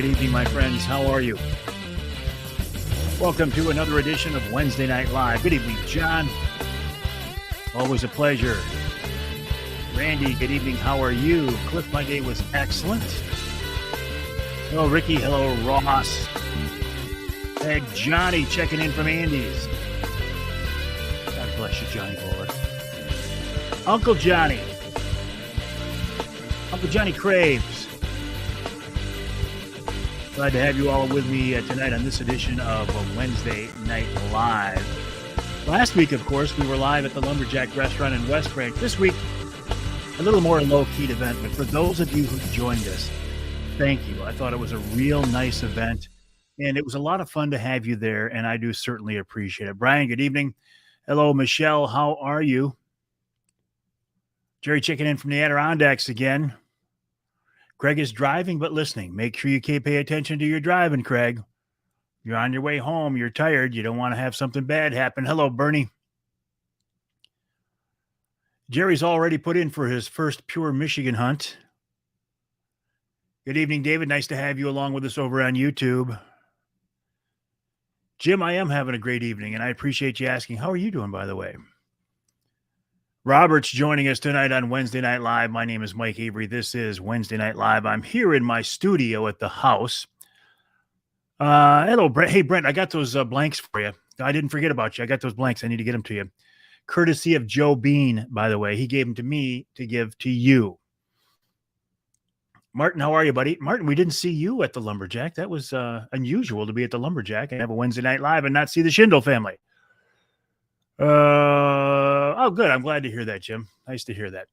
good evening, my friends. How are you? Welcome to another edition of Wednesday Night Live. Good evening, John. Always a pleasure. Randy, good evening. How are you? Cliff, my day was excellent. Hello, Ricky. Hello, Ross. Hey, Johnny checking in from Andy's. God bless you, Johnny Boy. Uncle Johnny. Uncle Johnny Craves. Glad to have you all with me tonight on this edition of Wednesday Night Live. Last week, of course, we were live at the Lumberjack Restaurant in West Branch. This week, a little more low-key event, but for those of you who joined us, thank you. I thought it was a real nice event, and it was a lot of fun to have you there, and I do certainly appreciate it. Brian, good evening. Hello, Michelle. How are you? Jerry checking in from the Adirondacks again. Craig is driving but listening. Make sure you pay attention to your driving, Craig. You're on your way home. You're tired. You don't want to have something bad happen. Hello, Bernie. Jerry's already put in for his first pure Michigan hunt. Good evening, David. Nice to have you along with us over on YouTube. Jim, I am having a great evening, and I appreciate you asking. How are you doing, by the way? Robert's joining us tonight on Wednesday Night Live. My name is Mike Avery. This is Wednesday Night Live. I'm here in my studio at the house. Hello, Brent. Hey, Brent, I got those blanks for you. I didn't forget about you. I got those blanks. I need to get them to you. Courtesy of Joe Bean, by the way. He gave them to me to give to you. Martin, how are you, buddy? Martin, we didn't see you at the Lumberjack. That was unusual to be at the Lumberjack and have a Wednesday Night Live and not see the Schindel family. Oh, good. I'm glad to hear that, Jim. Nice to hear that.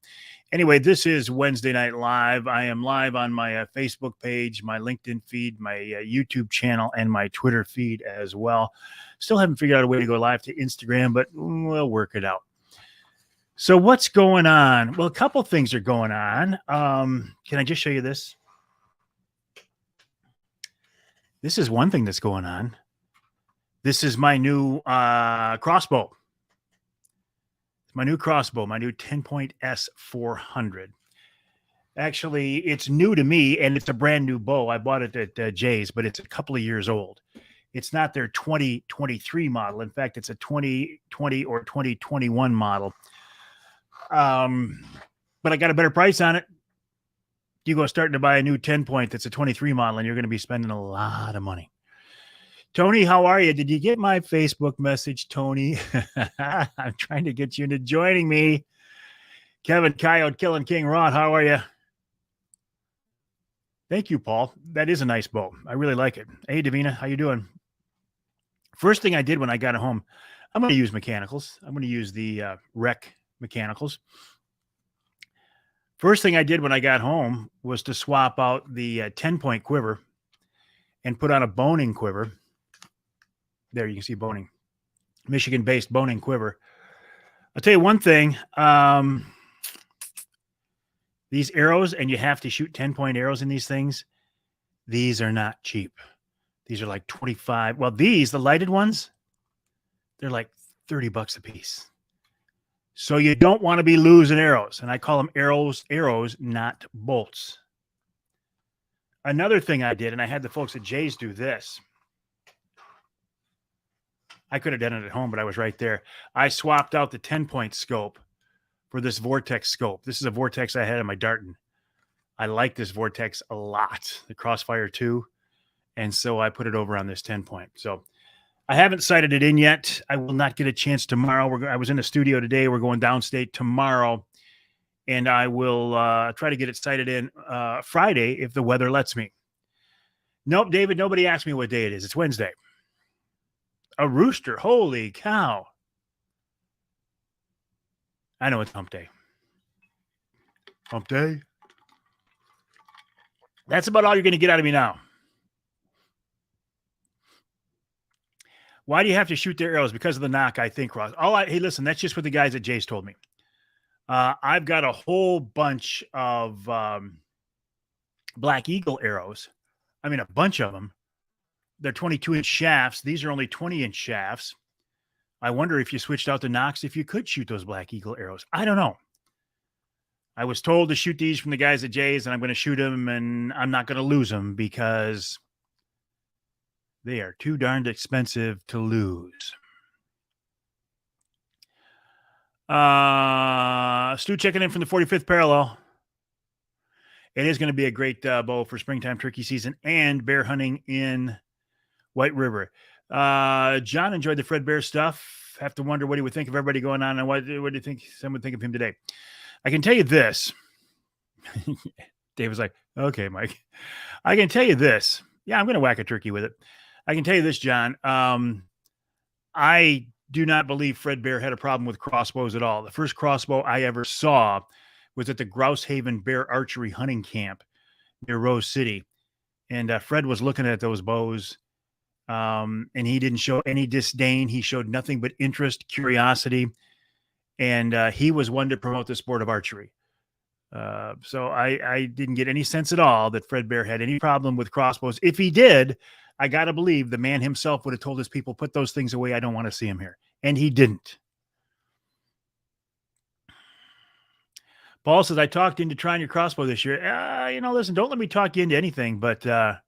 Anyway, this is Wednesday Night Live. I am live on my Facebook page, my LinkedIn feed, my YouTube channel, and my Twitter feed as well. Still haven't figured out a way to go live to Instagram, but we'll work it out. So what's going on? Well, a couple things are going on. Can I just show you this? This is one thing that's going on. This is my new crossbow. My new crossbow, my new 10-point S400. Actually, it's new to me, and it's a brand new bow. I bought it at Jay's, but it's a couple of years old. It's not their 2023 model. In fact, it's a 2020 or 2021 model. But I got a better price on it. You go starting to buy a new 10-point that's a 23 model, and you're going to be spending a lot of money. Tony, how are you? Did you get my Facebook message, Tony? I'm trying to get you into joining me. Kevin Coyote, Killing King Rod, how are you? Thank you, Paul. That is a nice bow. I really like it. Hey, Davina, how you doing? First thing I did when I got home, I'm going to use mechanicals. I'm going to use the Rec mechanicals. First thing I did when I got home was to swap out the 10-point quiver and put on a boning quiver. There, you can see boning. Michigan-based boning quiver. I'll tell you one thing. These arrows, and you have to shoot 10-point arrows in these things, these are not cheap. These are like 25. Well, these, the lighted ones, they're like $30 a piece. So you don't want to be losing arrows. And I call them arrows, not bolts. Another thing I did, and I had the folks at Jay's do this. I could have done it at home, but I was right there. I swapped out the 10-point scope for this Vortex scope. This is a Vortex I had in my Darton. I like this Vortex a lot, the Crossfire 2. And so I put it over on this 10-point. So I haven't sighted it in yet. I will not get a chance tomorrow. I was in the studio today. We're going downstate tomorrow. And I will try to get it sighted in Friday if the weather lets me. Nope, David, nobody asked me what day it is. It's Wednesday. A rooster. Holy cow. I know it's hump day. Hump day. That's about all you're going to get out of me now. Why do you have to shoot their arrows? Because of the knock, I think, Ross. Hey, listen, that's just what the guys at Jay's told me. I've got a whole bunch of Black Eagle arrows. I mean, a bunch of them. They're 22-inch shafts. These are only 20-inch shafts. I wonder if you switched out the nocks, if you could shoot those Black Eagle arrows. I don't know. I was told to shoot these from the guys at Jay's, and I'm going to shoot them, and I'm not going to lose them because they are too darned expensive to lose. Stu checking in from the 45th parallel. It is going to be a great bow for springtime turkey season and bear hunting in White River. John enjoyed the Fred Bear stuff. Have to wonder what he would think of everybody going on, and what do you think some would think of him today? I can tell you this. Dave was like, okay, Mike. I can tell you this. Yeah, I'm going to whack a turkey with it. I can tell you this, John. I do not believe Fred Bear had a problem with crossbows at all. The first crossbow I ever saw was at the Grouse Haven Bear Archery Hunting Camp near Rose City. And Fred was looking at those bows, and he didn't show any disdain. He showed nothing but interest, curiosity, and he was one to promote the sport of archery. So I didn't get any sense at all that Fred Bear had any problem with crossbows. If he did, I got to believe the man himself would have told his people, put those things away. I don't want to see him here. And he didn't. Paul says, I talked into trying your crossbow this year. Listen, don't let me talk you into anything, but I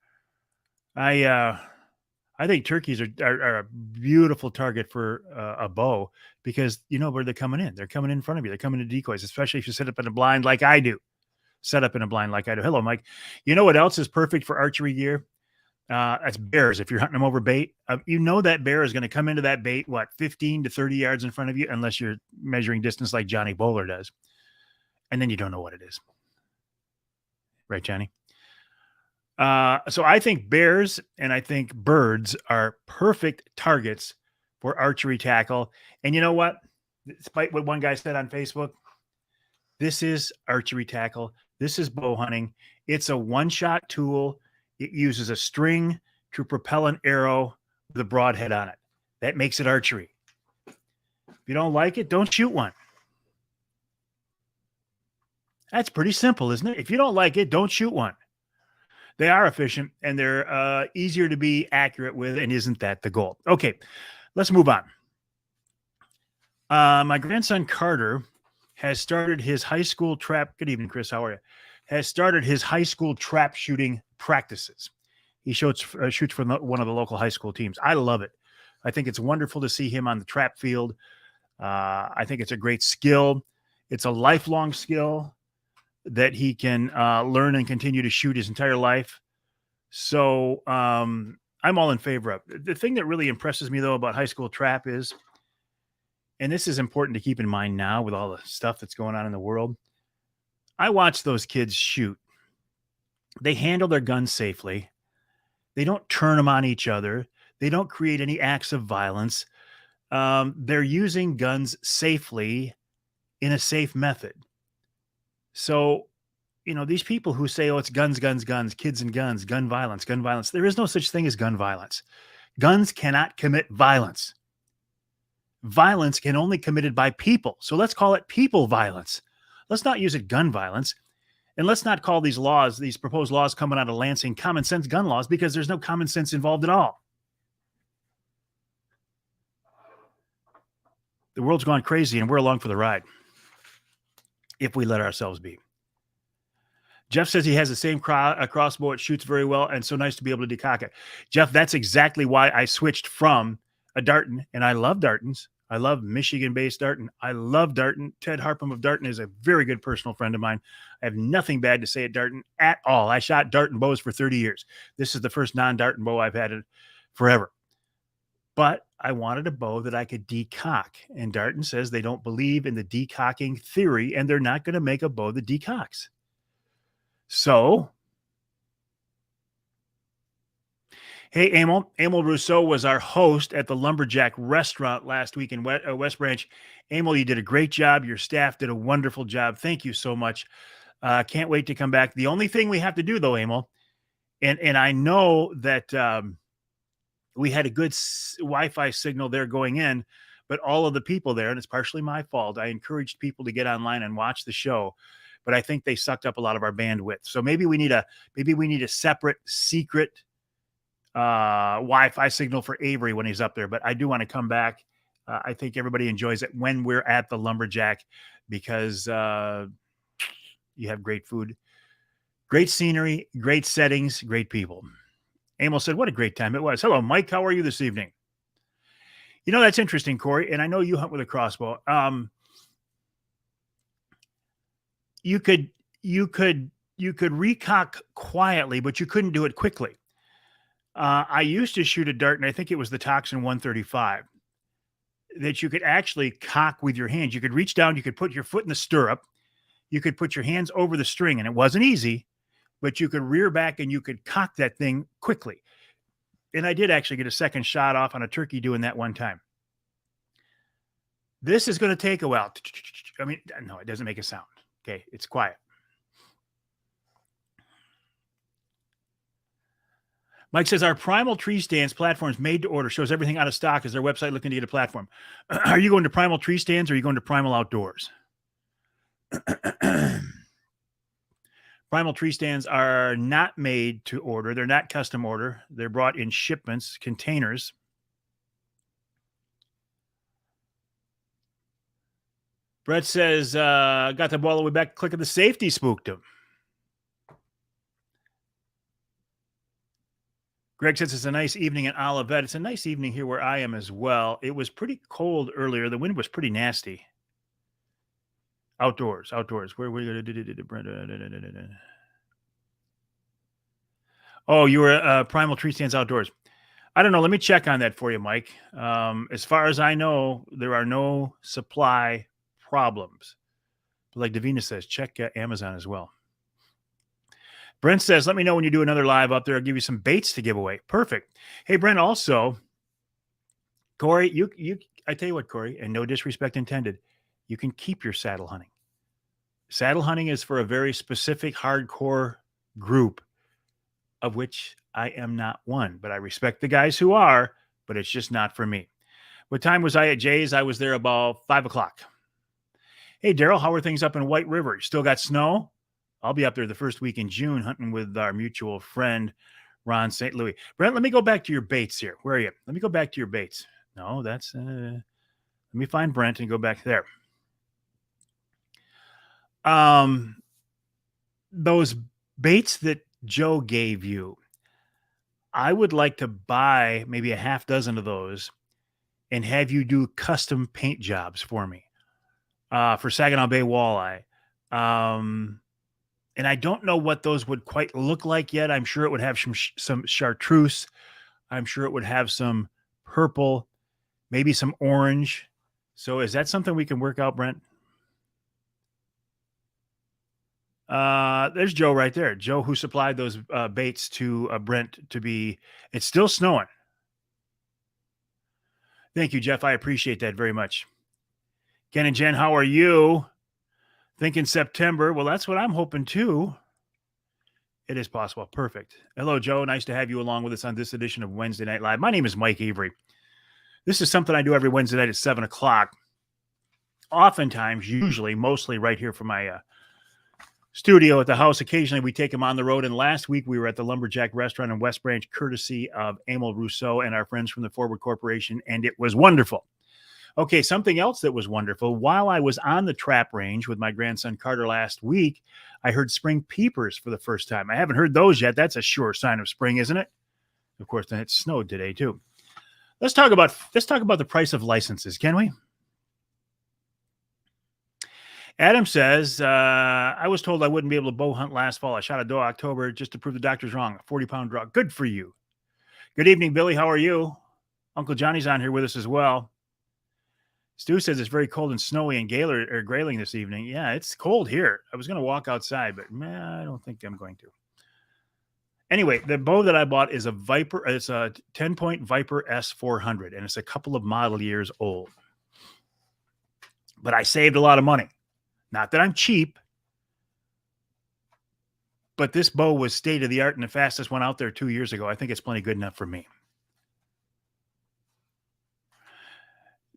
think turkeys are a beautiful target for a bow because you know where they're coming in. They're coming in front of you. They're coming in decoys, especially if you set up in a blind like I do. Hello, Mike. You know what else is perfect for archery gear? That's bears. If you're hunting them over bait, you know that bear is going to come into that bait, 15 to 30 yards in front of you, unless you're measuring distance like Johnny Bowler does. And then you don't know what it is. Right, Johnny? So I think bears and I think birds are perfect targets for archery tackle. And you know what? Despite what one guy said on Facebook, this is archery tackle. This is bow hunting. It's a one-shot tool. It uses a string to propel an arrow with a broadhead on it. That makes it archery. If you don't like it, don't shoot one. That's pretty simple, isn't it? If you don't like it, don't shoot one. They are efficient and they're easier to be accurate with. And isn't that the goal? Okay, let's move on. My grandson Carter has started his high school trap. Good evening, Chris. How are you? Has started his high school trap shooting practices. He shoots for one of the local high school teams. I love it. I think it's wonderful to see him on the trap field. I think it's a great skill. It's a lifelong skill that he can learn and continue to shoot his entire life. So I'm all in favor of. The thing that really impresses me, though, about high school trap is, and this is important to keep in mind now with all the stuff that's going on in the world, I watch those kids shoot. They handle their guns safely. They don't turn them on each other. They don't create any acts of violence. They're using guns safely in a safe method. So, these people who say, oh, it's guns, kids and guns, gun violence. There is no such thing as gun violence. Guns cannot commit violence. Violence can only be committed by people. So let's call it people violence. Let's not use it gun violence. And let's not call these proposed laws coming out of Lansing, common sense gun laws, because there's no common sense involved at all. The world's gone crazy and we're along for the ride, if we let ourselves be. Jeff says he has the same crossbow. It shoots very well, and so nice to be able to decock it. Jeff, that's exactly why I switched from a Darton, and I love Dartons. I love Michigan-based Darton. I love Darton. Ted Harpham of Darton is a very good personal friend of mine. I have nothing bad to say at Darton at all. I shot Darton bows for 30 years. This is the first non-Darton bow I've had in forever. But I wanted a bow that I could decock. And Darton says they don't believe in the decocking theory, and they're not going to make a bow that decocks. So, hey, Emil Rousseau was our host at the Lumberjack restaurant last week in West Branch. Emil, you did a great job. Your staff did a wonderful job. Thank you so much. Can't wait to come back. The only thing we have to do, though, Emil, and I know that we had a good Wi-Fi signal there going in, but all of the people there, and it's partially my fault, I encouraged people to get online and watch the show, but I think they sucked up a lot of our bandwidth. So maybe we need a separate secret Wi-Fi signal for Avery when he's up there. But I do want to come back. I think everybody enjoys it when we're at the Lumberjack because You have great food, great scenery, great settings, great people. Emil said, what a great time it was. Hello, Mike. How are you this evening? You know, that's interesting, Corey. And I know you hunt with a crossbow. You could recock quietly, but you couldn't do it quickly. I used to shoot a dart, and I think it was the Toxin 135, that you could actually cock with your hands. You could reach down, you could put your foot in the stirrup, you could put your hands over the string, and it wasn't easy, but you could rear back and you could cock that thing quickly. And I did actually get a second shot off on a turkey doing that one time. This is going to take a while. I mean, no, it doesn't make a sound. Okay, it's quiet. Mike says, our Primal Tree Stands platforms made to order, shows everything out of stock. Is their website looking to get a platform? Are you going to Primal Tree Stands or are you going to Primal Outdoors? Primal Tree Stands are not made to order. They're not custom order. They're brought in shipments, containers. Brett says, got the ball all the way back. Click of the safety spooked him. Greg says it's a nice evening in Olivet. It's a nice evening here where I am as well. It was pretty cold earlier. The wind was pretty nasty. Outdoors. Where we going to? Oh, you were Primal Tree Stands outdoors. I don't know. Let me check on that for you, Mike. As far as I know, there are no supply problems. But like Davina says, check Amazon as well. Brent says, let me know when you do another live up there. I'll give you some baits to give away. Perfect. Hey, Brent, also, Corey, I tell you what, Corey, and no disrespect intended, you can keep your saddle hunting. Saddle hunting is for a very specific hardcore group, of which I am not one, but I respect the guys who are, but it's just not for me. What time was I at Jay's? I was there about 5 o'clock. Hey, Daryl, how are things up in White River? You still got snow? I'll be up there the first week in June hunting with our mutual friend, Ron St. Louis. Brent, let me go back to your baits here. Where are you? Let me go back to your baits. No, that's, let me find Brent and go back there. Those baits that Joe gave you, I would like to buy maybe a half dozen of those and have you do custom paint jobs for me for Saginaw Bay walleye. And I don't know what those would quite look like yet. I'm sure it would have some chartreuse. I'm sure it would have some purple, maybe some orange. So is that something we can work out, Brent? There's Joe right there. Joe, who supplied those baits to Brent to be, it's still snowing. Thank you, Jeff. I appreciate that very much. Ken and Jen, how are you? Thinking September. Well, that's what I'm hoping too. It is possible. Perfect. Hello, Joe. Nice to have you along with us on this edition of Wednesday Night Live. My name is Mike Avery. This is something I do every Wednesday night at 7 o'clock. Oftentimes, usually, mostly right here from my studio at the house. Occasionally, we take them on the road. And last week, we were at the Lumberjack Restaurant in West Branch, courtesy of Emil Rousseau and our friends from the Forward Corporation. And it was wonderful. Okay, something else that was wonderful. While I was on the trap range with my grandson Carter last week, I heard spring peepers for the first time. I haven't heard those yet. That's a sure sign of spring, isn't it? Of course, then it snowed today too. Let's talk about the price of licenses, can we? Adam says, I was told I wouldn't be able to bow hunt last fall. I shot a doe October just to prove the doctor's wrong. A 40-pound draw. Good for you. Good evening, Billy. How are you? Uncle Johnny's on here with us as well. Stu says it's very cold and snowy and grayling this evening. Yeah, it's cold here. I was going to walk outside, but I don't think I'm going to. Anyway, the bow that I bought is a Viper. It's a 10-point Viper S400, and it's a couple of model years old. But I saved a lot of money. Not that I'm cheap, but this bow was state of the art and the fastest one out there 2 years ago. I think it's plenty good enough for me.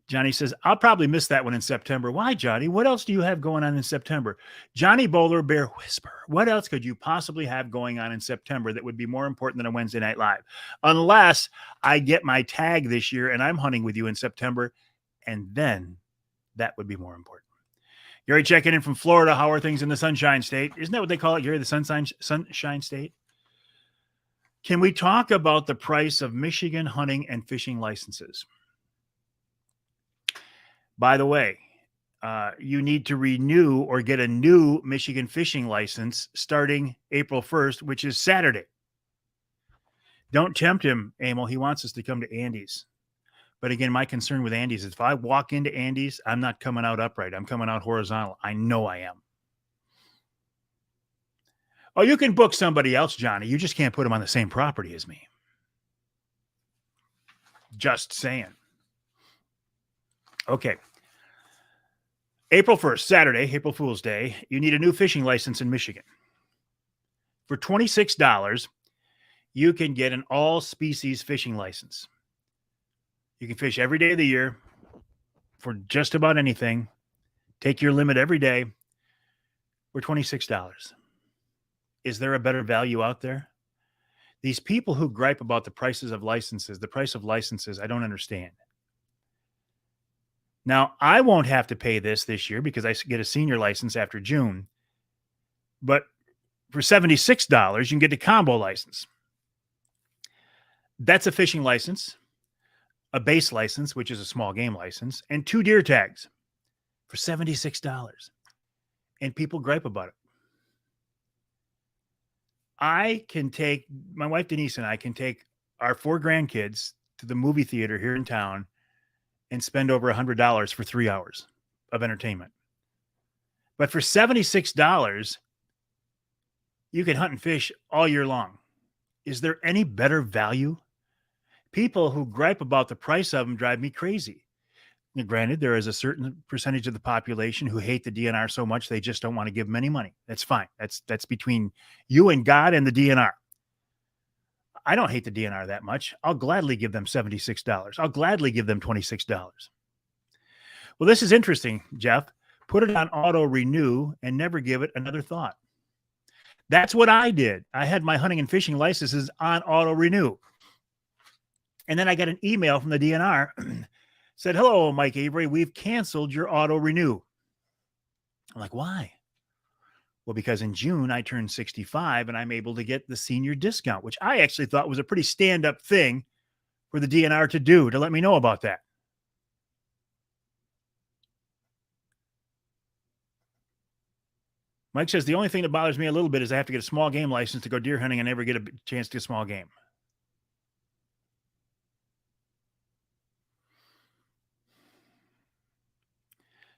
Johnny says, I'll probably miss that one in September. Why, Johnny? What else do you have going on in September? Johnny Bowler Bear Whisper. What else could you possibly have going on in September that would be more important than a Wednesday Night Live? Unless I get my tag this year and I'm hunting with you in September, and then that would be more important. Gary checking in from Florida. How are things in the Sunshine State? Isn't that what they call it, Gary, the Sunshine State? Can we talk about the price of Michigan hunting and fishing licenses? By the way, you need to renew or get a new Michigan fishing license starting April 1st, which is Saturday. Don't tempt him, Emil. He wants us to come to Andy's. But again, my concern with Andy's is if I walk into Andy's, I'm not coming out upright. I'm coming out horizontal. I know I am. Oh, you can book somebody else, Johnny. You just can't put them on the same property as me. Just saying. Okay. April 1st, Saturday, April Fool's Day, you need a new fishing license in Michigan. For $26, you can get an all-species fishing license. You can fish every day of the year for just about anything. Take your limit every day for $26. Is there a better value out there? These people who gripe about the prices of licenses, the price of licenses, I don't understand. Now, I won't have to pay this year because I get a senior license after June. But for $76, you can get a combo license. That's a fishing license, a base license, which is a small game license, and 2 deer tags for $76. And people gripe about it. My wife Denise and I can take our 4 grandkids to the movie theater here in town and spend over $100 for 3 hours of entertainment. But for $76, you can hunt and fish all year long. Is there any better value? People who gripe about the price of them drive me crazy. Now, granted, there is a certain percentage of the population who hate the DNR so much they just don't want to give them any money. That's fine. That's between you and God and the DNR. I don't hate the DNR that much. I'll gladly give them $76. I'll gladly give them $26. Well, this is interesting, Jeff. Put it on auto renew and never give it another thought. That's what I did. I had my hunting and fishing licenses on auto renew. And then I got an email from the DNR said, "Hello, Mike Avery, we've canceled your auto renew." I'm like, why? Well, because in June I turned 65 and I'm able to get the senior discount, which I actually thought was a pretty stand-up thing for the DNR to do, to let me know about that. Mike says, the only thing that bothers me a little bit is I have to get a small game license to go deer hunting and never get a chance to get small game.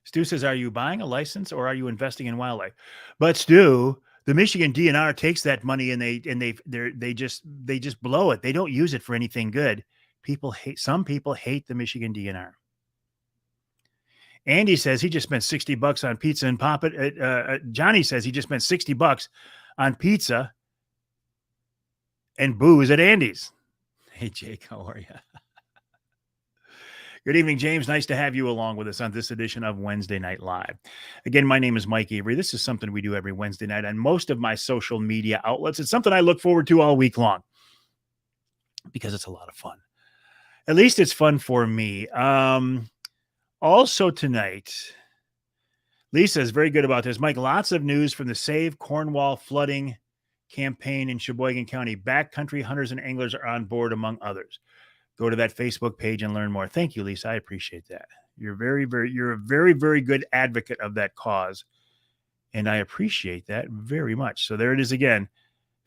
Stu says, are you buying a license or are you investing in wildlife? But Stu, the Michigan DNR takes that money and they just blow it. They don't use it for anything good. Some people hate the Michigan DNR. Andy says he just spent $60 on pizza and pop it. Johnny says he just spent $60 on pizza and booze at Andy's. Hey, Jake, how are you? Good evening, James. Nice to have you along with us on this edition of Wednesday Night Live. Again, my name is Mike Avery. This is something we do every Wednesday night on most of my social media outlets. It's something I look forward to all week long because it's a lot of fun. At least it's fun for me. Also tonight, Lisa is very good about this. Mike, lots of news from the Save Cornwall flooding campaign in Sheboygan County. Backcountry hunters and anglers are on board, among others. Go to that Facebook page and learn more. Thank you, Lisa. I appreciate that. You're a very, very good advocate of that cause. And I appreciate that very much. So there it is again,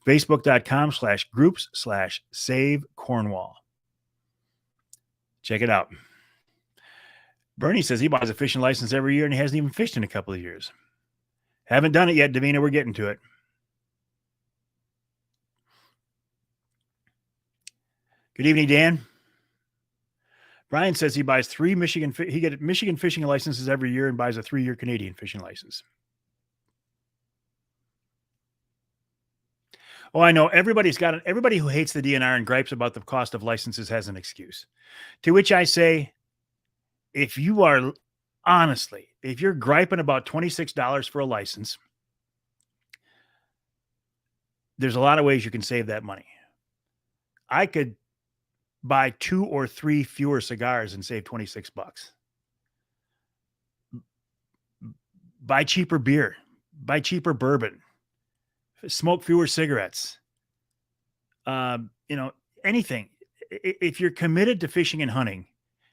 facebook.com/groups/Save Cornwall. Check it out. Bernie says he buys a fishing license every year and he hasn't even fished in a couple of years. Haven't done it yet, Davina. We're getting to it. Good evening, Dan. Brian says he buys Michigan fishing licenses every year and buys a 3-year Canadian fishing license. Oh, I know. Everybody who hates the DNR and gripes about the cost of licenses has an excuse. To which I say, if you're griping about $26 for a license, there's a lot of ways you can save that money. I could buy 2 or 3 fewer cigars and save $26. buy cheaper beer, buy cheaper bourbon, smoke fewer cigarettes. You know, anything. If you're committed to fishing and hunting,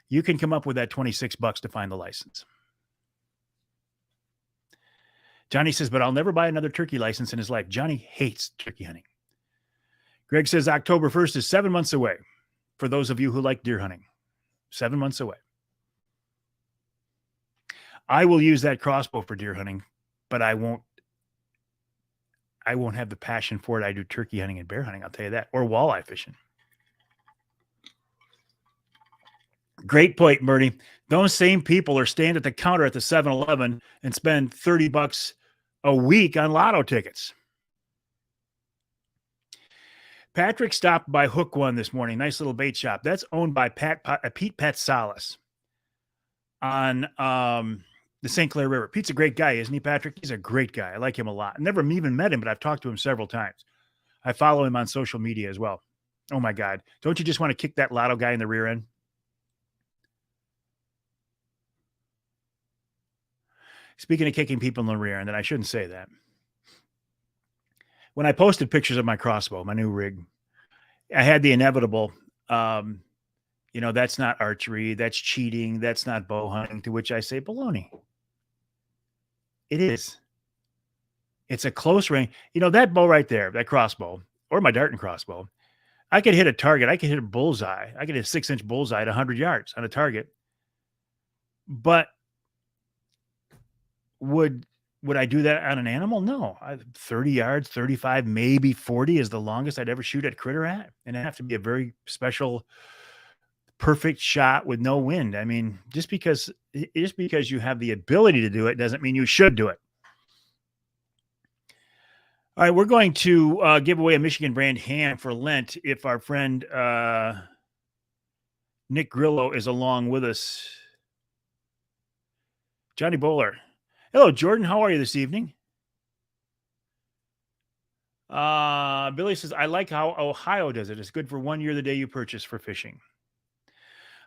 you can come up with that $26 to find the license. Johnny says, but I'll never buy another turkey license in his life. Johnny hates turkey hunting. Greg says October 1st is 7 months away. For those of you who like deer hunting, 7 months away. I will use that crossbow for deer hunting, but I won't have the passion for it. I do turkey hunting and bear hunting, I'll tell you that, or walleye fishing. Great point, Bernie. Those same people are staying at the counter at the 7-Eleven and spend $30 a week on lotto tickets. Patrick stopped by Hook One this morning. Nice little bait shop. That's owned by Pete Patsalis on the St. Clair River. Pete's a great guy, isn't he, Patrick? He's a great guy. I like him a lot. I never even met him, but I've talked to him several times. I follow him on social media as well. Oh, my God. Don't you just want to kick that lotto guy in the rear end? Speaking of kicking people in the rear end, and I shouldn't say that. When I posted pictures of my crossbow, my new rig, I had the inevitable, you know, that's not archery, that's cheating, that's not bow hunting, to which I say baloney. It is. It's a close range. You know, that bow right there, that crossbow, or my dart and crossbow, I could hit a target. I could hit a bullseye. I could hit a 6-inch bullseye at 100 yards on a target. But would I do that on an animal? No. 30 yards, 35, maybe 40 is the longest I'd ever shoot at critter at. And it'd have to be a very special, perfect shot with no wind. I mean, just because you have the ability to do it doesn't mean you should do it. All right, we're going to give away a Michigan brand ham for Lent if our friend Nick Grillo is along with us. Johnny Bowler. Hello, Jordan. How are you this evening? Billy says, I like how Ohio does it. It's good for 1 year the day you purchase for fishing.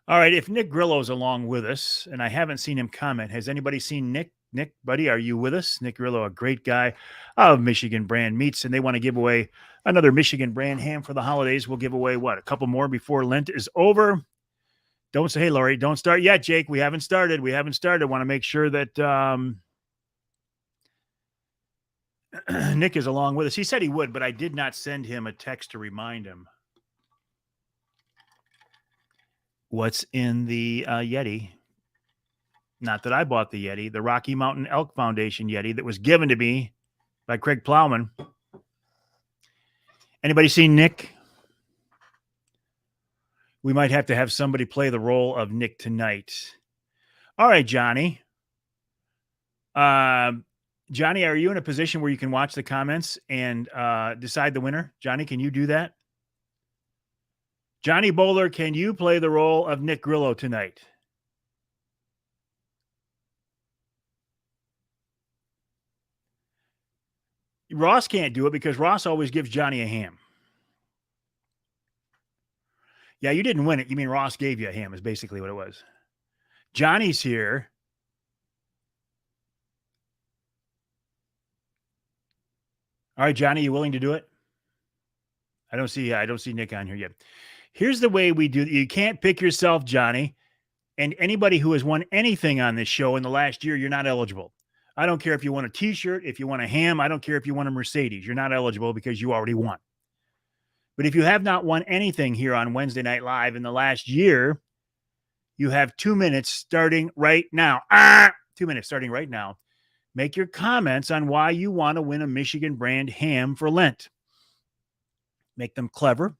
All right, if Nick Grillo's along with us, and I haven't seen him comment, has anybody seen Nick? Nick, buddy, are you with us? Nick Grillo, a great guy of Michigan brand meats, and they want to give away another Michigan brand ham for the holidays. We'll give away, a couple more before Lent is over. Don't say, hey, Lori, don't start yet, Jake. We haven't started. Want to make sure that Nick is along with us. He said he would, but I did not send him a text to remind him. What's in the Yeti? Not that I bought the Yeti, the Rocky Mountain Elk Foundation Yeti that was given to me by Craig Plowman. Anybody seen Nick? We might have to have somebody play the role of Nick tonight. All right, Johnny. Johnny, are you in a position where you can watch the comments and decide the winner? Johnny, can you do that? Johnny Bowler, can you play the role of Nick Grillo tonight? Ross can't do it because Ross always gives Johnny a ham. Yeah, you didn't win it. You mean Ross gave you a ham is basically what it was. Johnny's here. All right, Johnny, you willing to do it? I don't see Nick on here yet. Here's the way we do it. You can't pick yourself, Johnny. And anybody who has won anything on this show in the last year, you're not eligible. I don't care if you want a T-shirt, if you want a ham. I don't care if you want a Mercedes. You're not eligible because you already won. But if you have not won anything here on Wednesday Night Live in the last year, you have 2 minutes starting right now. 2 minutes starting right now. Make your comments on why you want to win a Michigan brand ham for Lent. Make them clever.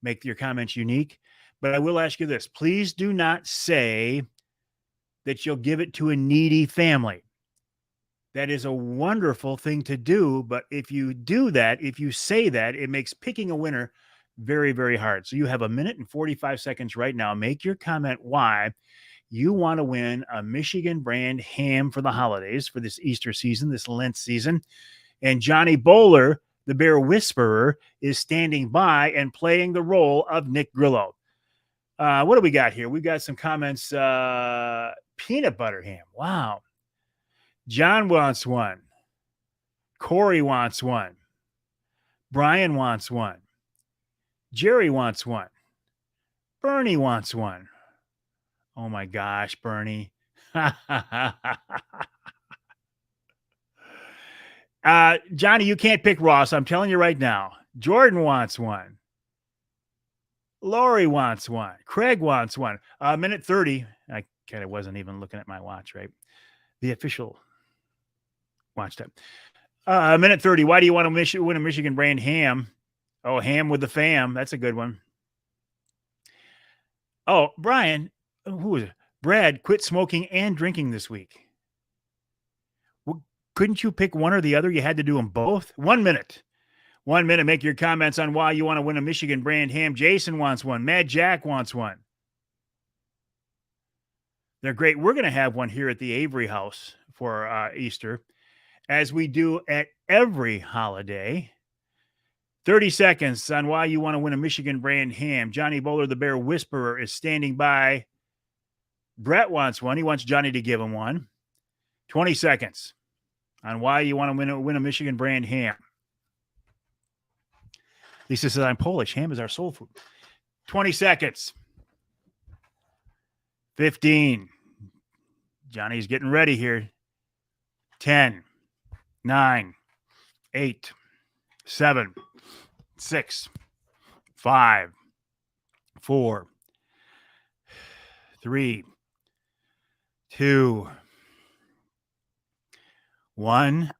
Make your comments unique. But I will ask you this. Please do not say that you'll give it to a needy family. That is a wonderful thing to do. But if you do that, if you say that, it makes picking a winner very, very hard. So you have 1 minute and 45 seconds right now. Make your comment why you want to win a Michigan brand ham for the holidays, for this Easter season, this Lent season. And Johnny Bowler, the Bear Whisperer, is standing by and playing the role of Nick Grillo. What do we got here? We've got some comments. Peanut butter ham. Wow. John wants one. Corey wants one. Brian wants one. Jerry wants one. Bernie wants one. Oh my gosh, Bernie. Johnny, you can't pick Ross. I'm telling you right now. Jordan wants one. Lori wants one. Craig wants one. Minute 30. I kind of wasn't even looking at my watch, right? The official watch time. Minute 30. Why do you want to win a Michigan brand ham? Oh, ham with the fam. That's a good one. Oh, Brian, who is it? Brad quit smoking and drinking this week. Well, couldn't you pick one or the other? You had to do them both. 1 minute. 1 minute. Make your comments on why you want to win a Michigan brand ham. Jason wants one. Mad Jack wants one. They're great. We're going to have one here at the Avery House for Easter, as we do at every holiday. 30 seconds on why you want to win a Michigan brand ham. Johnny Bowler, the Bear Whisperer, is standing by. Brett wants one. He wants Johnny to give him one. 20 seconds on why you want to win a Michigan brand ham. Lisa says, I'm Polish. Ham is our soul food. 20 seconds. 15. Johnny's getting ready here. 10, 9, 8, 7, 6, 5, 4, 3, 2, 1.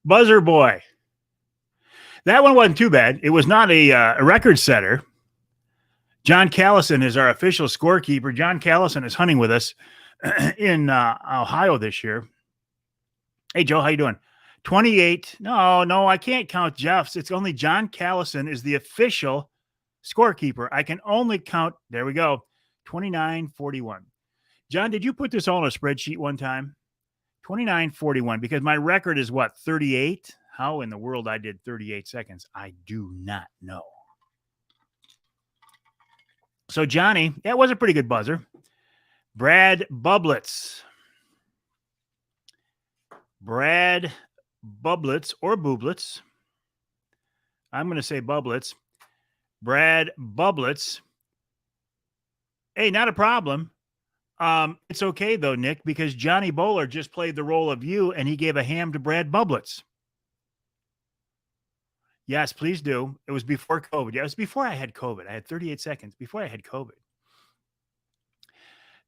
Buzzer boy. That one wasn't too bad. It was not a record setter. John Callison is our official scorekeeper. John Callison is hunting with us in Ohio this year. Hey, Joe, how you doing? 28. No, I can't count Jeff's. It's only John Callison is the official scorekeeper. I can only count, there we go, 29-41. John, did you put this all on a spreadsheet one time? 29-41, because my record is what, 38? How in the world I did 38 seconds, I do not know. So, Johnny, that was a pretty good buzzer. Brad Bublitz. Brad Bublitz or Bublitz. I'm going to say Bublitz. Brad Bublitz. Hey, not a problem. It's okay, though, Nick, because Johnny Bowler just played the role of you, and he gave a ham to Brad Bublitz. Yes, please do. It was before COVID. Yeah, it was before I had COVID. I had 38 seconds before I had COVID.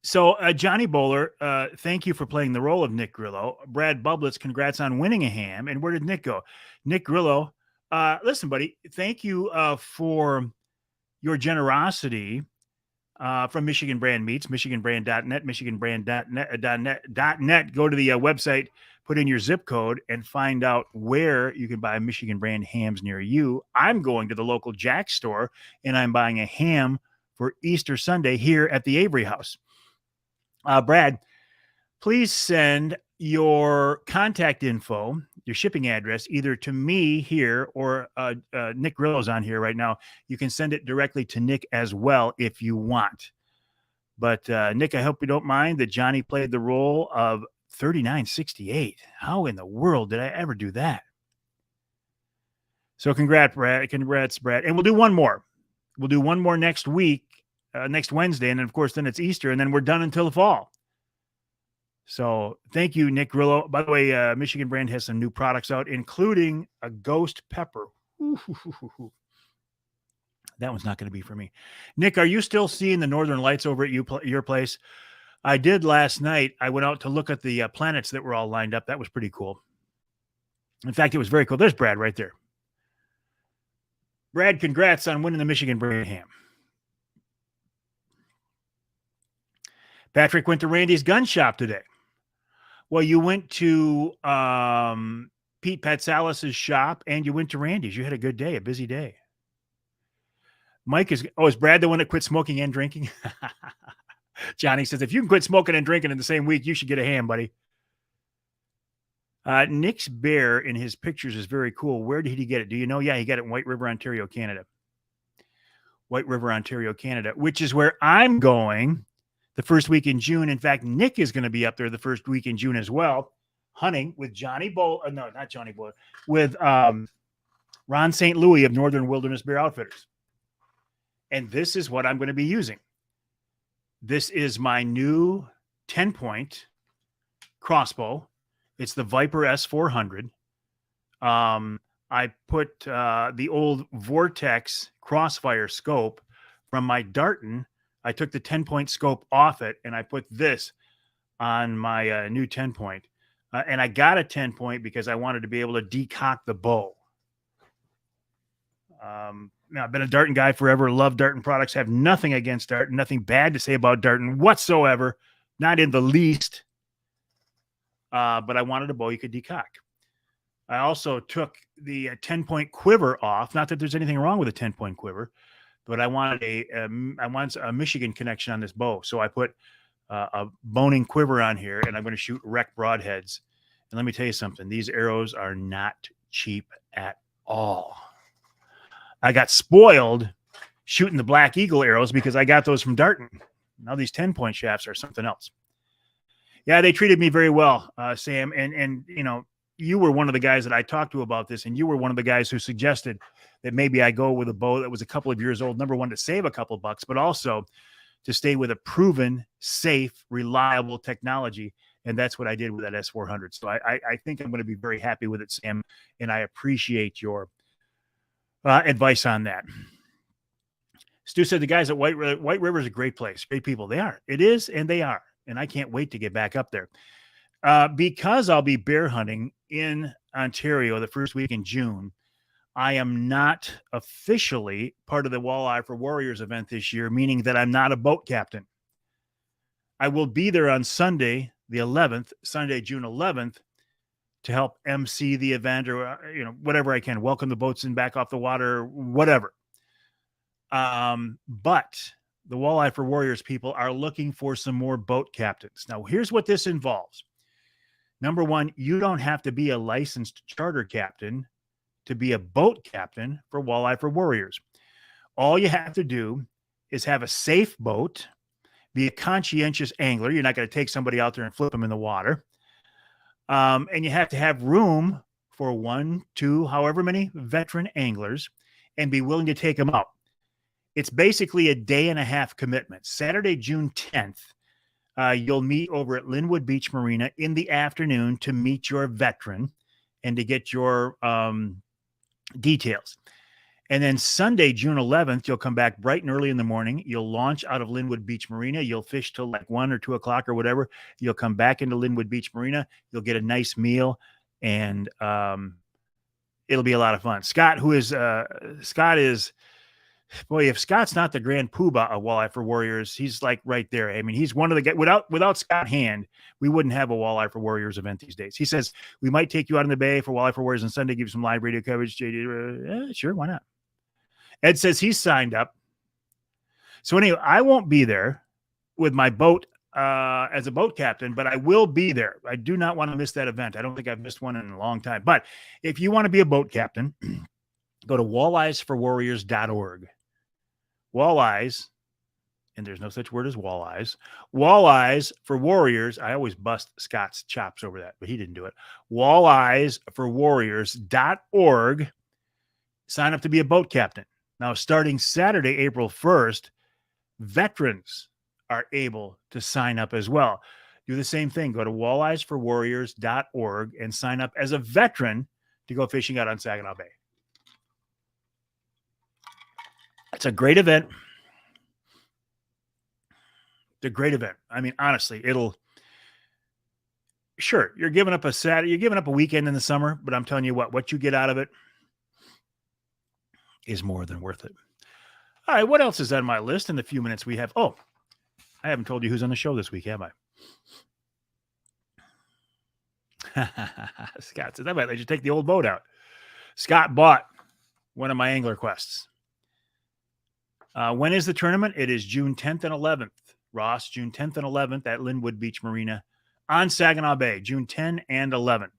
So, Johnny Bowler, thank you for playing the role of Nick Grillo. Brad Bublitz, congrats on winning a ham. And where did Nick go? Nick Grillo, listen, buddy, thank you for your generosity. From Michigan Brand Meats, michiganbrand.net, michiganbrand.net. Go to the website, put in your zip code, and find out where you can buy Michigan Brand hams near you. I'm going to the local Jack store, and I'm buying a ham for Easter Sunday here at the Avery House. Brad, please send your contact info, your shipping address, either to me here or Nick Grillo's on here right now. You can send it directly to Nick as well if you want. But Nick, I hope you don't mind that Johnny played the role of 3968. How in the world did I ever do that? So congrats, Brad. And we'll do one more. We'll do one more next week, next Wednesday. And then, of course, then it's Easter, and then we're done until the fall. So thank you, Nick Grillo. By the way, Michigan Brand has some new products out, including a ghost pepper. That one's not going to be for me. Nick, are you still seeing the northern lights over at your place? I did last night. I went out to look at the planets that were all lined up. That was pretty cool. In fact, it was very cool. There's Brad right there. Brad, congrats on winning the Michigan Brand ham. Patrick went to Randy's gun shop today. Well, you went to Pete Patsalis's shop and you went to Randy's. You had a good day, a busy day. Mike is Brad the one that quit smoking and drinking? Johnny says, if you can quit smoking and drinking in the same week, you should get a ham, buddy. Nick's bear in his pictures is very cool. Where did he get it? Do you know? Yeah, he got it in White River, Ontario, Canada. White River, Ontario, Canada, which is where I'm going the first week in June. In fact, Nick is going to be up there the first week in June as well, hunting with Johnny Bull. No, not Johnny Bull. With Ron St. Louis of Northern Wilderness Bear Outfitters. And this is what I'm going to be using. This is my new 10-point crossbow. It's the Viper S400. I put the old Vortex Crossfire scope from my Darton. I took the 10-point scope off it, and I put this on my new 10-point. And I got a 10-point because I wanted to be able to decock the bow. Now, I've been a Darton guy forever. Love Darton products. Have nothing against Darton. Nothing bad to say about Darton whatsoever. Not in the least. But I wanted a bow you could decock. I also took the 10-point quiver off. Not that there's anything wrong with a 10-point quiver, but I wanted a Michigan connection on this bow. So I put a boning quiver on here, and I'm going to shoot rec broadheads. And let me tell you something. These arrows are not cheap at all. I got spoiled shooting the Black Eagle arrows because I got those from Darton. Now these 10-point shafts are something else. Yeah, they treated me very well, Sam. And you know, you were one of the guys that I talked to about this, and you were one of the guys who suggested that maybe I go with a bow that was a couple of years old. Number one, to save a couple of bucks, but also to stay with a proven, safe, reliable technology. And that's what I did with that S400. So I think I'm going to be very happy with it, Sam. And I appreciate your advice on that. Stu said the guys at White River is a great place. Great people. They are. It is, and they are. And I can't wait to get back up there. Because I'll be bear hunting in Ontario the first week in June, I am not officially part of the Walleye for Warriors event this year, meaning that I'm not a boat captain. I will be there on Sunday, the 11th, Sunday, June 11th, to help MC the event or, whatever I can. Welcome the boats in back off the water, whatever. But the Walleye for Warriors people are looking for some more boat captains. Now, here's what this involves. Number one, you don't have to be a licensed charter captain to be a boat captain for Walleye for Warriors. All you have to do is have a safe boat, be a conscientious angler. You're not going to take somebody out there and flip them in the water. And you have to have room for 1, 2, however many veteran anglers, and be willing to take them out. It's basically a day and a half commitment. Saturday, June 10th, you'll meet over at Linwood Beach Marina in the afternoon to meet your veteran and to get your details. And then Sunday, June 11th, you'll come back bright and early in the morning. You'll launch out of Linwood Beach Marina. You'll fish till like 1 or 2 o'clock or whatever. You'll come back into Linwood Beach Marina. You'll get a nice meal, and it'll be a lot of fun. Scott is, boy, if Scott's not the grand poobah of Walleye for Warriors, he's like right there. I mean, he's one of the guys. Without Scott Hand, we wouldn't have a Walleye for Warriors event these days. He says, we might take you out in the bay for Walleye for Warriors on Sunday, give you some live radio coverage. JD, sure, why not? Ed says he's signed up. So anyway, I won't be there with my boat as a boat captain, but I will be there. I do not want to miss that event. I don't think I've missed one in a long time. But if you want to be a boat captain, go to walleyesforwarriors.org. Walleyes, and there's no such word as walleyes. Walleyes for Warriors. I always bust Scott's chops over that, but he didn't do it. Walleyesforwarriors.org. Sign up to be a boat captain. Now, starting Saturday, April 1st, veterans are able to sign up as well. Do the same thing. Go to walleyesforwarriors.org and sign up as a veteran to go fishing out on Saginaw Bay. It's a great event. It's a great event. I mean, honestly, sure, you're giving up a Saturday, you're giving up a weekend in the summer, but I'm telling you what you get out of it is more than worth it. All right, what else is on my list in the few minutes we have? Oh, I haven't told you who's on the show this week, have I? Scott says, I might let you take the old boat out. Scott bought one of my angler quests. When is the tournament? It is June 10th and 11th. Ross, June 10th and 11th at Linwood Beach Marina on Saginaw Bay, June 10 and 11.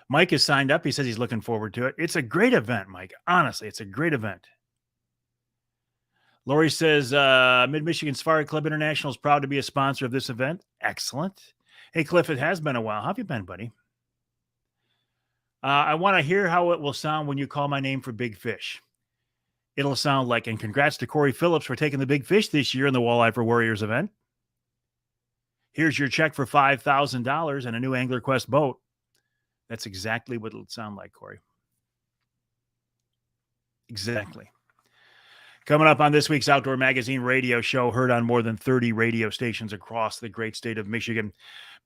Mike is signed up. He says he's looking forward to it. It's a great event, Mike. Honestly, it's a great event. Lori says, Mid-Michigan Safari Club International is proud to be a sponsor of this event. Excellent. Hey, Cliff, it has been a while. How have you been, buddy? I want to hear how it will sound when you call my name for big fish. It'll sound like, and congrats to Corey Phillips for taking the big fish this year in the Walleye for Warriors event. Here's your check for $5,000 and a new Angler Quest boat. That's exactly what it'll sound like, Corey. Exactly. Coming up on this week's Outdoor Magazine radio show, heard on more than 30 radio stations across the great state of Michigan.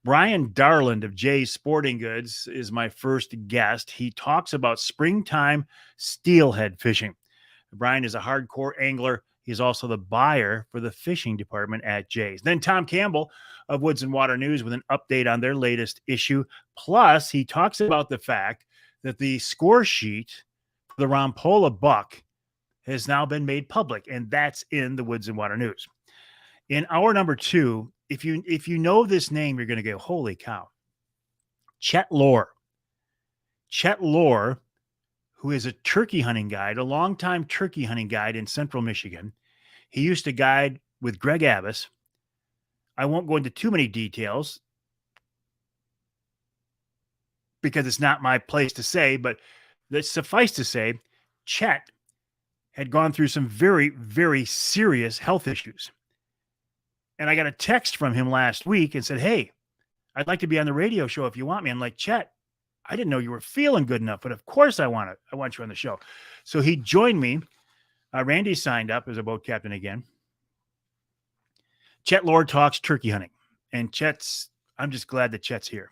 Brian Darland of Jay's Sporting Goods is my first guest. He talks about springtime steelhead fishing. Brian is a hardcore angler. He's also the buyer for the fishing department at Jay's. Then Tom Campbell of Woods and Water News with an update on their latest issue. Plus, he talks about the fact that the score sheet for the Rompola buck has now been made public, and that's in the Woods and Water News. In hour number 2, if you know this name, you're going to go, holy cow. Chet Lohr. Chet Lohr, who is a turkey hunting guide, a longtime turkey hunting guide in central Michigan. He used to guide with Greg Abbas. I won't go into too many details because it's not my place to say, but suffice to say, Chet had gone through some very, very serious health issues. And I got a text from him last week and said, hey, I'd like to be on the radio show if you want me. I'm like, Chet, I didn't know you were feeling good enough, but of course I want you on the show. So he joined me. Randy signed up as a boat captain again. Chet Lohr talks turkey hunting. And I'm just glad that Chet's here.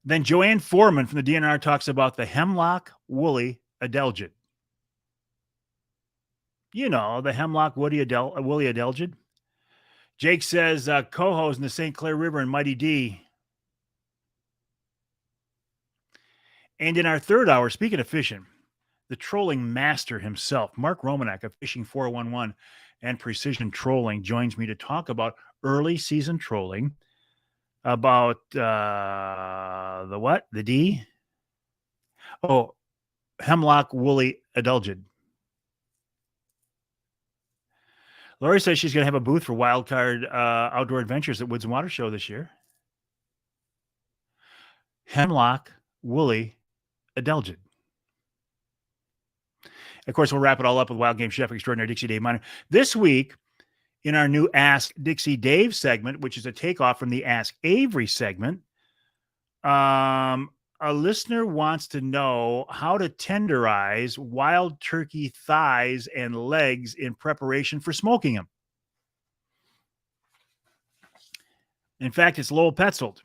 Then Joanne Foreman from the DNR talks about the hemlock woolly adelgid. You know, the hemlock woolly adelgid. Jake says cohos in the St. Clair River and Mighty D. And in our third hour, speaking of fishing, the trolling master himself, Mark Romanek of Fishing 411 and Precision Trolling, joins me to talk about early season trolling, about the what? The D? Oh, hemlock woolly adelgid. Lori says she's going to have a booth for Wildcard Outdoor Adventures at Woods and Water Show this year. Hemlock woolly adelgid. Of course, we'll wrap it all up with Wild Game Chef Extraordinary Dixie Dave Miner. This week, in our new Ask Dixie Dave segment, which is a takeoff from the Ask Avery segment, a listener wants to know how to tenderize wild turkey thighs and legs in preparation for smoking them. In fact, it's Lowell Petzold.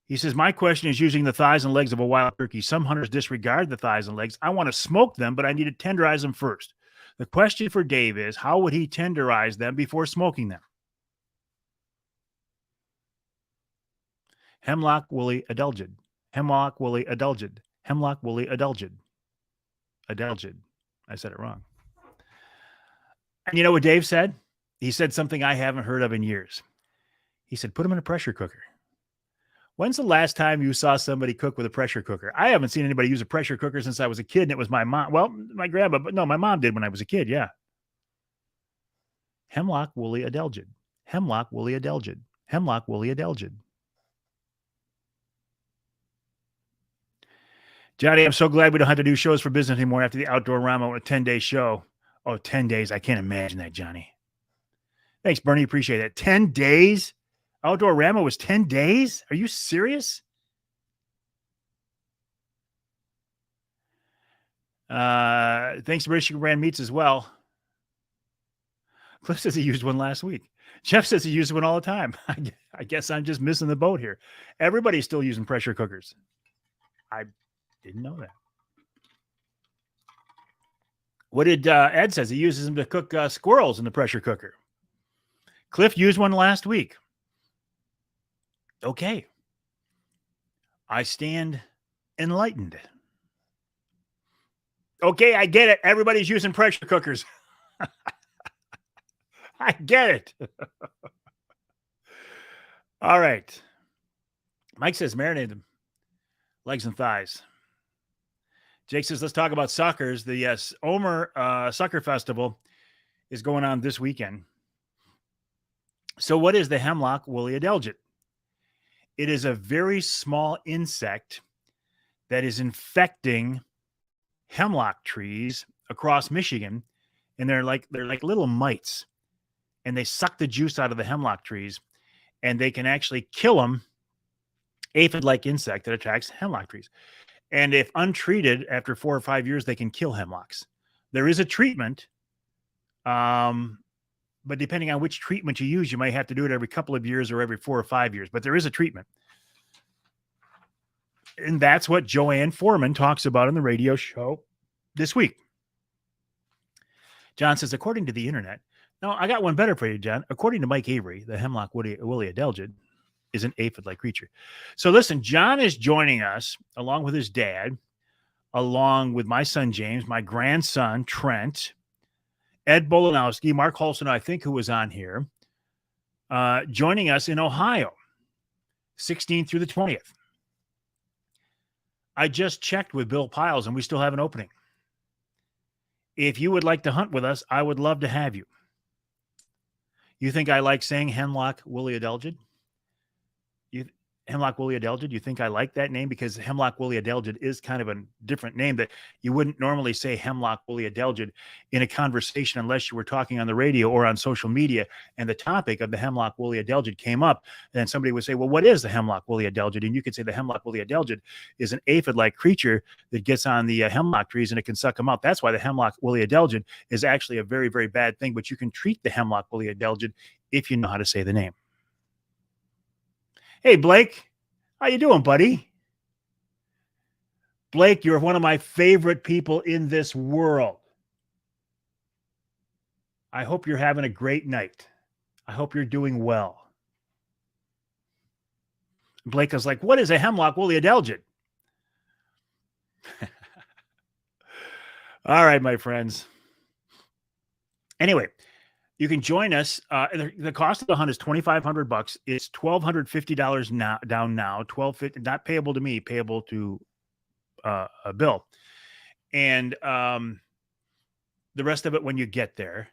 He says, my question is using the thighs and legs of a wild turkey. Some hunters disregard the thighs and legs. I want to smoke them, but I need to tenderize them first. The question for Dave is, how would he tenderize them before smoking them? Hemlock woolly adelgid. Hemlock woolly adelgid. Hemlock woolly adelgid. Adelgid. I said it wrong. And you know what Dave said? He said something I haven't heard of in years. He said, put them in a pressure cooker. When's the last time you saw somebody cook with a pressure cooker? I haven't seen anybody use a pressure cooker since I was a kid, and it was my mom. Well, my grandma, but no, my mom did when I was a kid, yeah. Hemlock woolly adelgid. Hemlock woolly adelgid. Hemlock woolly adelgid. Johnny, I'm so glad we don't have to do shows for business anymore after the Outdoor Rama on a 10-day show. Oh, 10 days. I can't imagine that, Johnny. Thanks, Bernie. Appreciate it. 10 days? Outdoor Rama was 10 days? Are you serious? Thanks to British Brand Meats as well. Cliff says he used one last week. Jeff says he uses one all the time. I guess I'm just missing the boat here. Everybody's still using pressure cookers. I didn't know that. What did Ed says? He uses them to cook squirrels in the pressure cooker. Cliff used one last week. Okay. I stand enlightened. Okay, I get it. Everybody's using pressure cookers. I get it. All right. Mike says marinate them. Legs and thighs. Jake says, let's talk about suckers. The Omer Sucker Festival is going on this weekend. So what is the hemlock woolly adelgid? It is a very small insect that is infecting hemlock trees across Michigan. And they're like little mites. And they suck the juice out of the hemlock trees. And they can actually kill them. Aphid-like insect that attacks hemlock trees. And if untreated, after 4 or 5 years, they can kill hemlocks. There is a treatment, but depending on which treatment you use, you might have to do it every couple of years or every 4 or 5 years. But there is a treatment. And that's what Joanne Foreman talks about on the radio show this week. John says, according to the internet. No, I got one better for you, John. According to Mike Avery, the hemlock woolly adelgid is an aphid-like creature. So listen, John is joining us along with his dad, along with my son, James, my grandson, Trent, Ed Bolanowski, Mark Holson, I think, who was on here, joining us in Ohio, 16th through the 20th. I just checked with Bill Piles, and we still have an opening. If you would like to hunt with us, I would love to have you. You think I like saying hemlock woolly adelgid? Hemlock woolly adelgid. You think I like that name? Because hemlock woolly adelgid is kind of a different name that you wouldn't normally say hemlock woolly adelgid in a conversation unless you were talking on the radio or on social media and the topic of the hemlock woolly adelgid came up. And then somebody would say, well, what is the hemlock woolly adelgid? And you could say the hemlock woolly adelgid is an aphid-like creature that gets on the hemlock trees and it can suck them out. That's why the hemlock woolly adelgid is actually a very, very bad thing, but you can treat the hemlock woolly adelgid if you know how to say the name. Hey, Blake, how you doing, buddy? Blake, you're one of my favorite people in this world. I hope you're having a great night. I hope you're doing well. Blake is like, what is a hemlock woolly adelgid? All right, my friends. Anyway, you can join us. The cost of the hunt is $2,500. It's $1,250 now, down now. $1,250, not payable to me, payable to Bill, and the rest of it when you get there.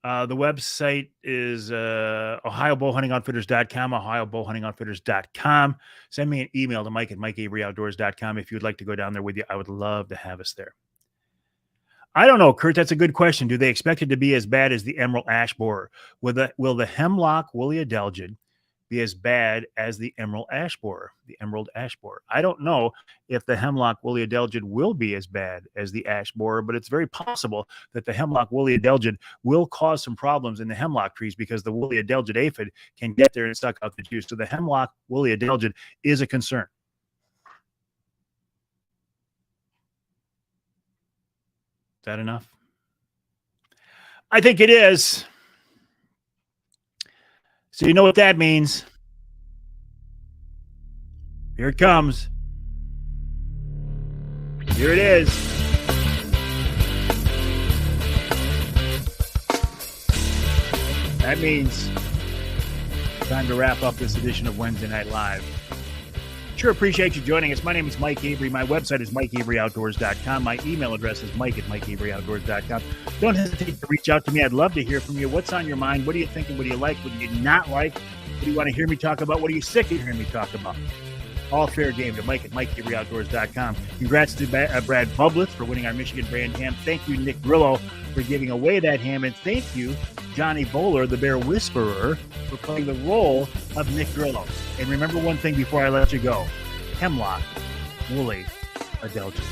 The website is OhioBowhuntingOutfitters.com, OhioBowhuntingOutfitters.com. Send me an email to Mike@MikeAveryOutdoors.com if you'd like to go down there with you. I would love to have us there. I don't know, Kurt. That's a good question. Do they expect it to be as bad as the emerald ash borer? Will the hemlock woolly adelgid be as bad as the emerald ash borer? The emerald ash borer. I don't know if the hemlock woolly adelgid will be as bad as the ash borer, but it's very possible that the hemlock woolly adelgid will cause some problems in the hemlock trees because the woolly adelgid aphid can get there and suck out the juice. So the hemlock woolly adelgid is a concern. Is that enough? I think it is. So you know what that means. Here it comes. Here it is. That means time to wrap up this edition of Wednesday Night Live. Sure appreciate you joining us. My name is Mike Avery. My website is MikeAveryOutdoors.com. My email address is Mike@MikeAveryOutdoors.com. Don't hesitate to reach out to me. I'd love to hear from you. What's on your mind? What are you thinking? What do you like? What do you not like? What do you want to hear me talk about? What are you sick of hearing me talk about? All fair game to Mike@MikeAveryOutdoors.com. Congrats to Brad Bublitz for winning our Michigan brand ham. Thank you, Nick Grillo, for giving away that ham. And thank you, Johnny Bowler, the Bear Whisperer, for playing the role of Nick Grillo. And remember one thing before I let you go. Hemlock woolly adelgid.